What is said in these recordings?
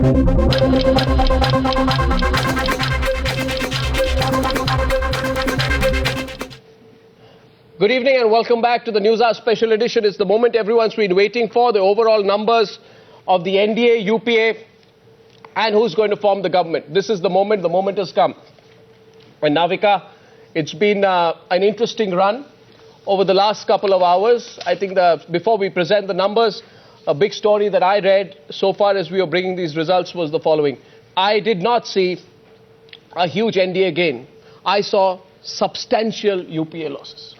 Good evening and welcome back to the Newshour special edition. It's the moment everyone's been waiting for, the overall numbers of the NDA, UPA and who's going to form the government. This is the moment has come. And Navika, it's been an interesting run over the last couple of hours. I think before we present the numbers, a big story that I read so far as we were bringing these results was the following. I did not see a huge NDA gain. I saw substantial UPA losses.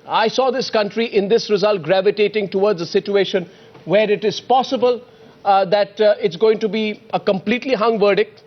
I saw this country in this result gravitating towards a situation where it is possible that it's going to be a completely hung verdict.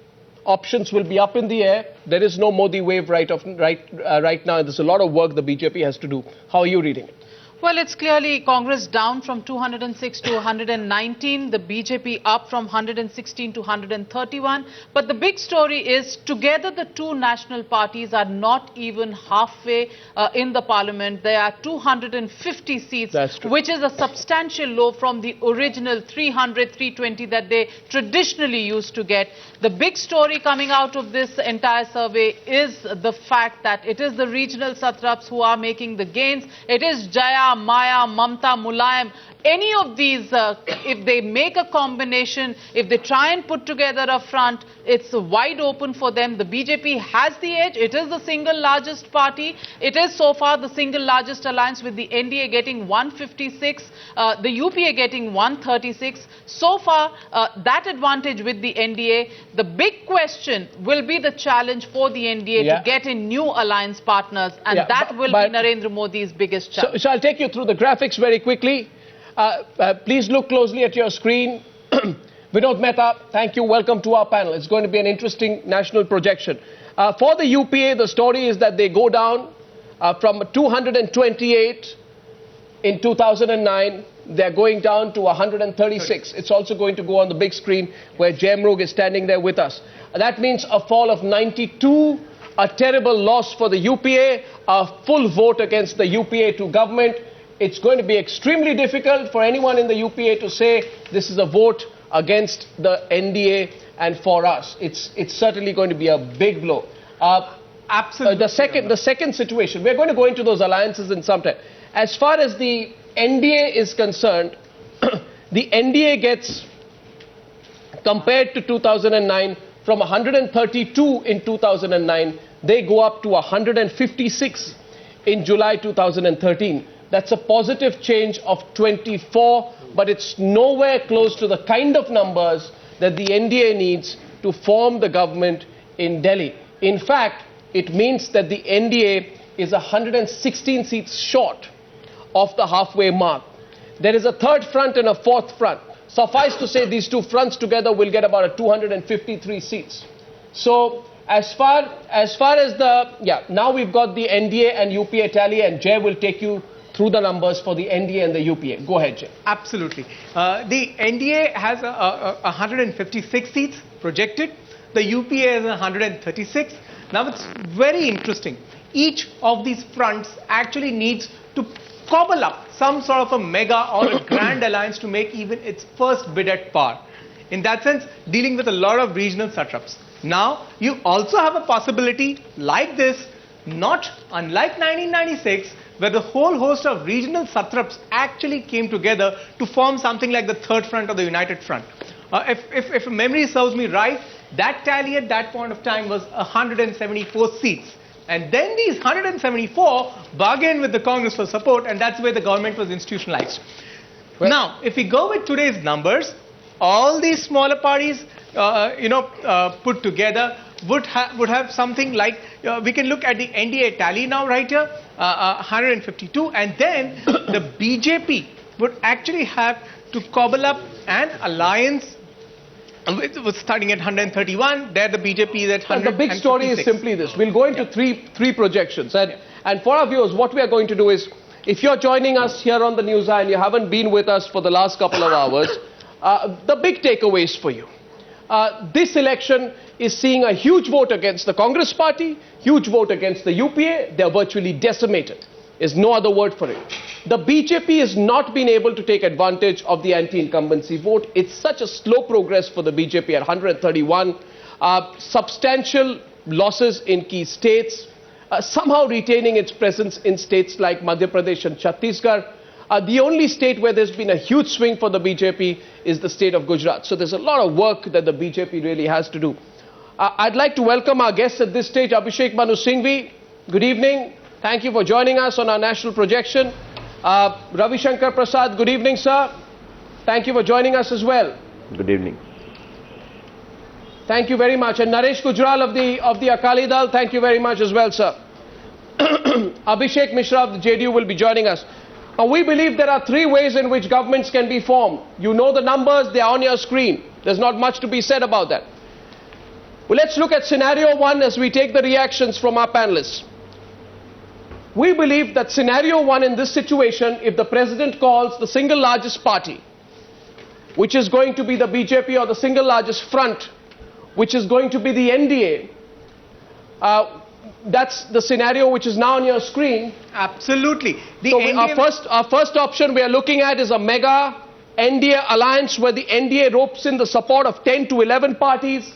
Options will be up in the air. There is no Modi wave right now. There's a lot of work the BJP has to do. How are you reading it? Well, it's clearly Congress down from 206 to 119, the BJP up from 116 to 131. But the big story is together the two national parties are not even halfway in the parliament. There are 250 seats, which is a substantial low from the original 300, 320 that they traditionally used to get. The big story coming out of this entire survey is the fact that it is the regional satraps who are making the gains. It is Jaya, Maya, Mamta, Mulayam, any of these, if they make a combination, if they try and put together a front, it's wide open for them. The BJP has the edge. It is the single largest party. It is so far the single largest alliance, with the NDA getting 156, the UPA getting 136. So far, that advantage with the NDA. The big question will be the challenge for the NDA to get in new alliance partners, and that will be Narendra Modi's biggest challenge. So I'll take you through the graphics very quickly. Please look closely at your screen. Vinod Mehta, thank you. Welcome to our panel. It's going to be an interesting national projection. For the UPA, the story is that they go down from 228 in 2009. They're going down to 136. It's also going to go on the big screen where Jemrog is standing there with us. That means a fall of 92, a terrible loss for the UPA, a full vote against the UPA to government. It's going to be extremely difficult for anyone in the UPA to say this is a vote against the NDA and for us. It's certainly going to be a big blow. Absolutely. The second situation, we're going to go into those alliances in some time. As far as the NDA is concerned, the NDA gets, compared to 2009, from 132 in 2009, they go up to 156 in July 2013. That's a positive change of 24, but it's nowhere close to the kind of numbers that the NDA needs to form the government in Delhi. In fact, it means that the NDA is 116 seats short of the halfway mark. There is a third front and a fourth front. Suffice to say, these two fronts together will get about 253 seats. So as far as now we've got the NDA and UPA tally, and Jay will take you through the numbers for the NDA and the UPA. Go ahead, Jay. Absolutely. The NDA has 156 seats projected. The UPA is 136. Now it's very interesting. Each of these fronts actually needs to cobble up some sort of a mega or a grand alliance to make even its first bid at par. In that sense, dealing with a lot of regional satraps. Now, you also have a possibility like this, not unlike 1996, where the whole host of regional satraps actually came together to form something like the Third Front or the United Front. If memory serves me right, that tally at that point of time was 174 seats. And then these 174 bargained with the Congress for support, and that's where the government was institutionalized. Well, now, if we go with today's numbers, all these smaller parties, put together would have something like, we can look at the NDA tally now right here, 152, and then the BJP would actually have to cobble up an alliance with starting at 131. There the BJP is at 156. The big story is simply this. We'll go into three projections. And for our viewers, what we are going to do is, if you're joining us here on the Newshour and you haven't been with us for the last couple of hours, the big takeaways for you. This election is seeing a huge vote against the Congress party, huge vote against the UPA. They're virtually decimated. is no other word for it. The BJP has not been able to take advantage of the anti-incumbency vote. It's such a slow progress for the BJP at 131. Substantial losses in key states, somehow retaining its presence in states like Madhya Pradesh and Chhattisgarh. The only state where there's been a huge swing for the BJP is the state of Gujarat. So there's a lot of work that the BJP really has to do. I'd like to welcome our guests at this stage, Abhishek Manu Singhvi. Good evening. Thank you for joining us on our national projection. Ravi Shankar Prasad, good evening, sir. Thank you for joining us as well. Good evening. Thank you very much. And Naresh Gujral of the Akali Dal, thank you very much as well, sir. Abhishek Mishra of the JDU will be joining us. Now, we believe there are three ways in which governments can be formed. You know the numbers, they are on your screen. There's not much to be said about that. Well, let's look at scenario one as we take the reactions from our panelists. We believe that scenario one in this situation, if the president calls the single largest party, which is going to be the BJP, or the single largest front, which is going to be the NDA, that's the scenario which is now on your screen. Absolutely. So our first option we are looking at is a mega NDA alliance where the NDA ropes in the support of 10 to 11 parties.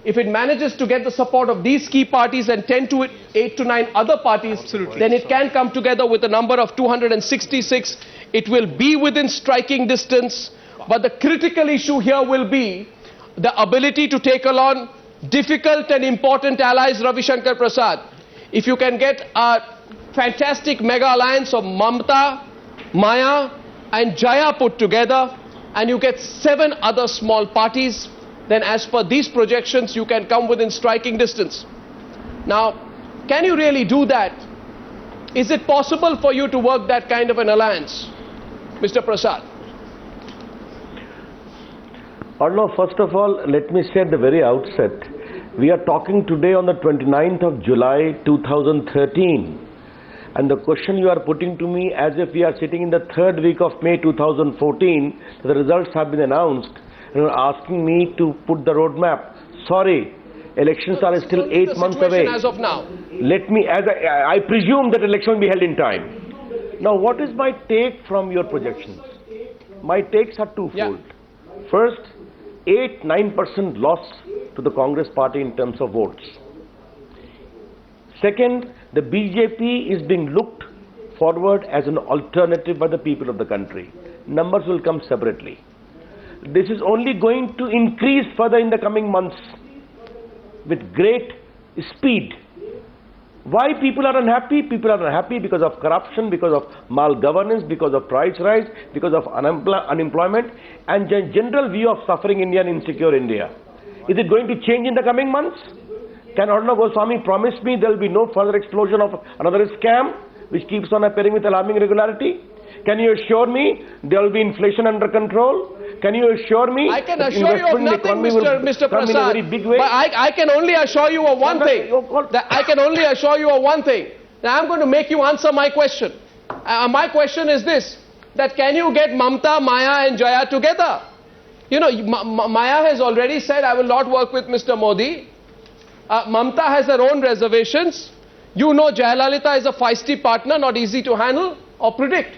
If it manages to get the support of these key parties and 10 to 8 to 9 other parties, then it can come together with a number of 266. It will be within striking distance. But the critical issue here will be the ability to take along difficult and important allies, Ravi Shankar Prasad. If you can get a fantastic mega alliance of Mamta, Maya and Jaya put together, and you get 7 other small parties, then as per these projections, you can come within striking distance. Now, can you really do that? Is it possible for you to work that kind of an alliance, Mr. Prasad? Arnav, first of all, let me say at the very outset, we are talking today on the 29th of July 2013. And the question you are putting to me as if we are sitting in the third week of May 2014, the results have been announced, and you are asking me to put the roadmap. Sorry, elections are still 8 months away. As of now. Let me, I presume that election will be held in time. Now, what is my take from your projections? My takes are twofold. Yeah. First, 8-9% loss to the Congress party in terms of votes. Second, the BJP is being looked forward as an alternative by the people of the country. Numbers will come separately. This is only going to increase further in the coming months with great speed. Why people are unhappy? People are unhappy because of corruption, because of malgovernance, because of price rise, because of unemployment, and general view of suffering India and insecure India. Is it going to change in the coming months? Can Arnav Goswami promise me there will be no further explosion of another scam which keeps on appearing with alarming regularity? Can you assure me there will be inflation under control? Can you assure me I can assure you of nothing, Mr. Prasad. But I can only assure you of one thing. I can only assure you of one thing. Now I'm going to make you answer my question. My question is this, that can you get Mamta, Maya and Jaya together? You know, Maya has already said, I will not work with Mr. Modi. Mamta has her own reservations. You know Jayalalita is a feisty partner, not easy to handle or predict.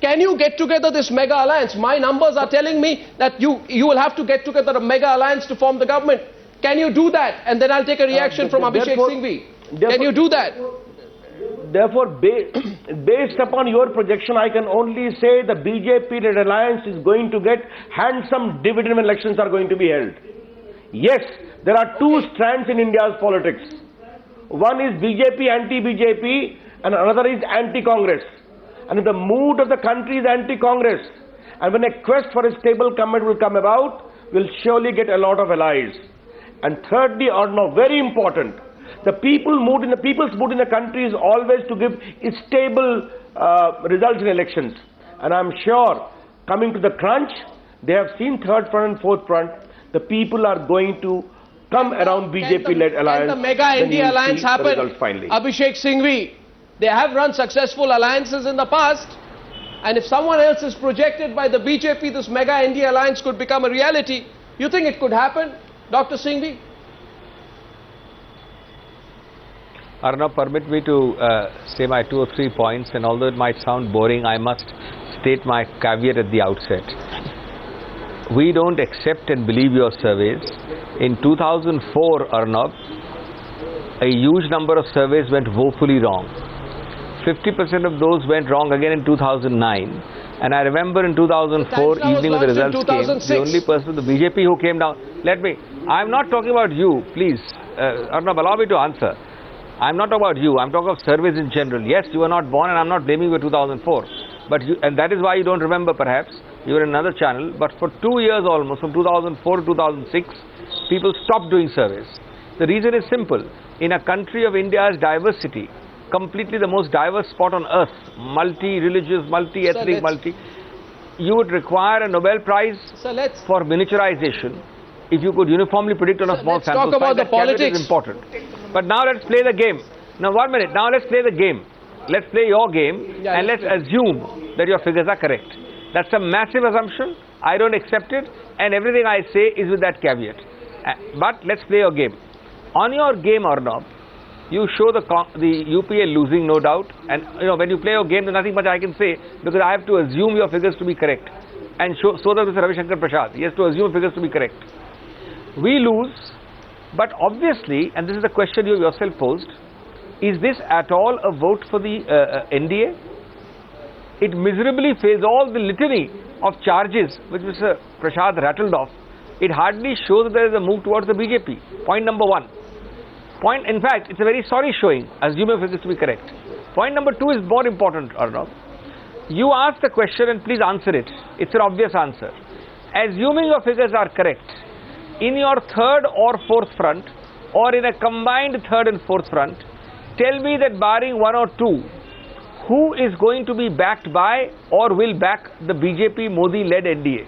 Can you get together this mega alliance? My numbers are telling me that you will have to get together a mega alliance to form the government. Can you do that? And then I'll take a reaction from Abhishek Singhvi. Can you do that? Therefore, based upon your projection, I can only say the BJP-led alliance is going to get handsome dividend when elections are going to be held. Yes, there are two strands in India's politics. One is BJP, anti-BJP, and another is anti-Congress. And if the mood of the country is anti-Congress, and when a quest for a stable government will come about, we'll surely get a lot of allies. And thirdly, or no, very important, the people's mood in the country is always to give stable results in elections. And I'm sure, coming to the crunch, they have seen third front and fourth front, the people are going to come around BJP-led alliance. Can the mega India alliance happen? Abhishek Singhvi, they have run successful alliances in the past, and if someone else is projected by the BJP, this mega India alliance could become a reality. You think it could happen, Dr. Singhvi? Arnab, permit me to say my 2 or 3 points, and although it might sound boring, I must state my caveat at the outset. We don't accept and believe your surveys. In 2004, Arnab, a huge number of surveys went woefully wrong. 50% of those went wrong again in 2009. And I remember in 2004, evening when the results came, the only person, the BJP who came down, I'm not talking about you, please, Arnab, allow me to answer. I'm not talking about you, I'm talking of surveys in general. Yes, you were not born and I'm not blaming you for 2004. But and that is why you don't remember perhaps, you were in another channel, but for 2 years almost, from 2004 to 2006, people stopped doing surveys. The reason is simple. In a country of India's diversity, completely the most diverse spot on earth, multi-religious, multi-ethnic, you would require a Nobel Prize for miniaturization if you could uniformly predict on a small sample size. Talk about the politics. Is important. But now let's play the game. Now 1 minute, now let's play the game. Let's play your game and let's assume that your figures are correct. That's a massive assumption. I don't accept it, and everything I say is with that caveat. But let's play your game. On your game, Arnab, you show the UPA losing, no doubt, and when you play your game, there's nothing much I can say because I have to assume your figures to be correct, and so does Mr. Ravi Shankar Prasad. He has to assume figures to be correct. We lose, but obviously, and this is the question you yourself posed, is this at all a vote for the NDA? It miserably fails all the litany of charges which Mr. Prasad rattled off. It hardly shows that there is a move towards the BJP. Point number 1. In fact, it's a very sorry showing, assuming figures to be correct. Point number 2 is more important, Arnab. You asked the question and please answer it. It's an obvious answer. Assuming your figures are correct, in your third or fourth front, or in a combined third and fourth front, tell me that barring 1 or 2, who is going to be backed by or will back the BJP Modi-led NDA?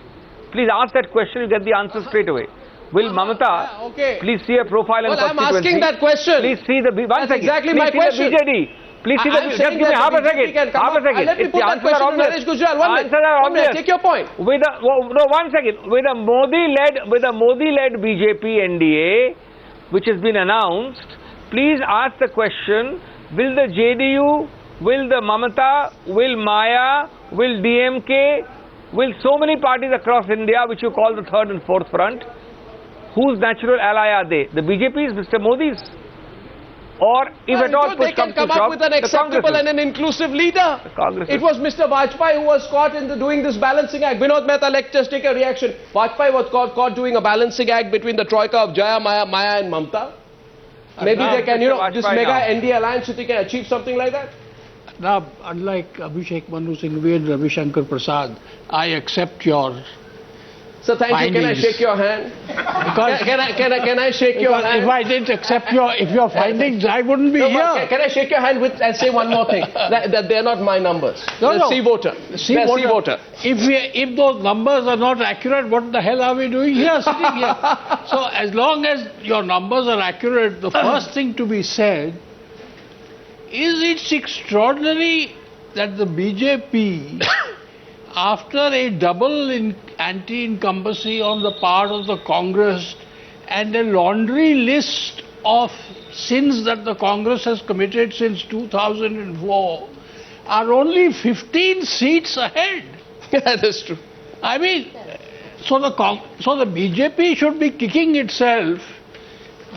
Please ask that question, you get the answer straight away. Will Mamata, please see a profile and constituency. Well, I'm asking that question. Please see the, That's exactly my question. The BJD. Please see the, just give me half a second. Let me put that question to Naresh Gujral. 1 minute, take your point. With a, no, 1 second. With a Modi-led BJP NDA, which has been announced, please ask the question, will the JDU, will the Mamata, will Maya, will DMK, will so many parties across India, which you call the third and fourth front, whose natural ally are they? The BJP's, Mr. Modi's? Or if at all push comes to shove, they can come up with an acceptable and an inclusive leader. It was Mr. Vajpayee who was caught in doing this balancing act. Vinod Mehta, let's just take a reaction. Vajpayee was caught doing a balancing act between the troika of Jaya, Maya and Mamata. Maybe they can, this mega NDA alliance, if they can achieve something like that. Now, unlike Abhishek Manu Singhvi and Ravi Shankar Prasad, I accept your So thank you. Can I shake your hand? Can I shake your hand? If I didn't accept your findings, I wouldn't be here. Can I shake your hand and say one more thing? that they're not my numbers. No. C voter. C voter. If those numbers are not accurate, what the hell are we doing here, sitting here? So as long as your numbers are accurate, the first thing to be said is it's extraordinary that the BJP, after a double anti-incumbency on the part of the Congress and a laundry list of sins that the Congress has committed since 2004, are only 15 seats ahead. That is true. I mean, so the BJP should be kicking itself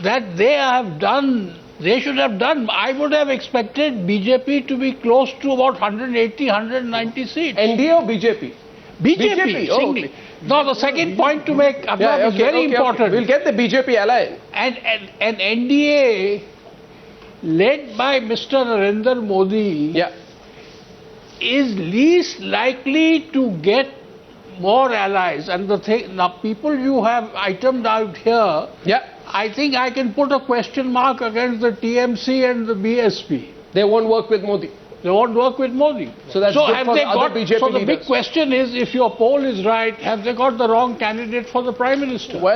that they should have done. I would have expected BJP to be close to about 180, 190 seats. NDA or BJP? BJP. Oh, okay. Now, the second point to make is very important. We'll get the BJP ally. An NDA led by Mr. Narendra Modi is least likely to get more allies. And the thing, now people you have itemed out here, I think I can put a question mark against the TMC and the BSP. They won't work with Modi. They won't work with Modi. So that's good for the other BJP leaders. So the big question is, if your poll is right, have they got the wrong candidate for the Prime Minister? Well,